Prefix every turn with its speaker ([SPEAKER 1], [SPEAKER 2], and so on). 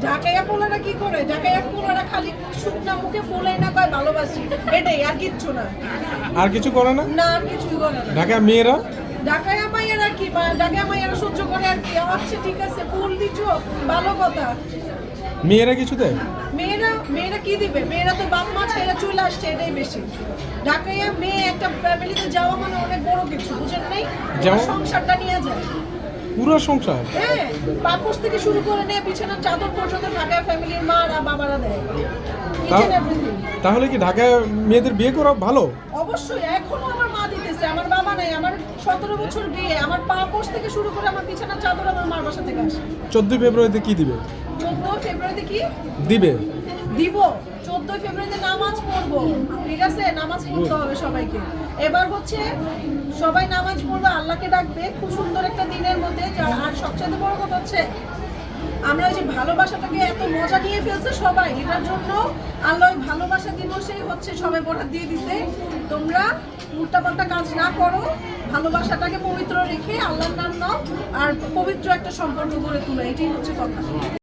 [SPEAKER 1] ঢাকাইয়া পোলারা কি করে? ঢাকাইয়া পোলারা খালি শুকনা মুখে ফুলেই না কয় ভালোবাসি, এটাই, আর কিচ্ছু না।
[SPEAKER 2] আর কিছু করে না?
[SPEAKER 1] না, আর কিছুই করে না।
[SPEAKER 2] ঢাকায় মেয়েরা?
[SPEAKER 1] ঢাকাইয়া মাইয়ারা কি, ঢাকাইয়া মাইয়ারা সহ্য করে আর কি। আচ্ছা ঠিক আছে, ফুল দিছো, ভালো কথা।
[SPEAKER 2] মেয়েরা কিছু দেয়?
[SPEAKER 1] মেয়েরা কি দিবে? মেয়েরা তো বাপ মা ছেড়ে চলে আসছে, এটাই বেশি। ঢাকাইয়া মেয়ে একটা ফ্যামিলিতে যাওয়া মানে অনেক বড় কিছু, বুঝেন নাই?
[SPEAKER 2] যেমন?
[SPEAKER 1] সংসারটা নিয়ে যায়।
[SPEAKER 2] পুরো সংসার?
[SPEAKER 1] হ্যাঁ, পাপোশ থেকে শুরু করে নিয়ে বিছানার চাদর পর্যন্ত ঢাকায় ফ্যামিলির মা আর বাবারা দেয়।
[SPEAKER 2] তাহলে কি ঢাকায় মেয়েদের বিয়ে করা ভালো?
[SPEAKER 1] অবশ্যই, এখনো আমার মা দিতেছে, আমার বাবা নাই। আমার 17 বছর বিয়ে, আমার পাপোশ থেকে শুরু করে আমার বিছানার চাদর আমার মার বাসা থেকে আসে।
[SPEAKER 2] 14 ফেব্রুয়ারিতে কি দিবে?
[SPEAKER 1] 14 ফেব্রুয়ারিতে কি
[SPEAKER 2] দিবে?
[SPEAKER 1] দিব 14 ফেব্রুয়ারিতে নামাজ পড়বো, ঠিক আছে? নামাজ পড়তে হবে সবাইকে। এবার হচ্ছে সবাই নামাজ পড়বে, আল্লাহকে ডাকবে খুব সুন্দর একটা দিনের মধ্যে। আর সবচেয়ে বড় কথা হচ্ছে আমরা ওই যে ভালোবাসাটাকে এত মজা নিয়ে ফেলছে সবাই, এটার জন্য আল্লাহ ওই ভালোবাসা দিবসেই হচ্ছে সবাই বরাত দিয়ে দিছে। তোমরা উল্টাপাল্টা কাজ না করো, ভালোবাসাটাকে পবিত্র রেখে আল্লাহর নাম নাও, আর পবিত্র একটা সম্পর্ক গড়ে তোলো, এটাই হচ্ছে কথা।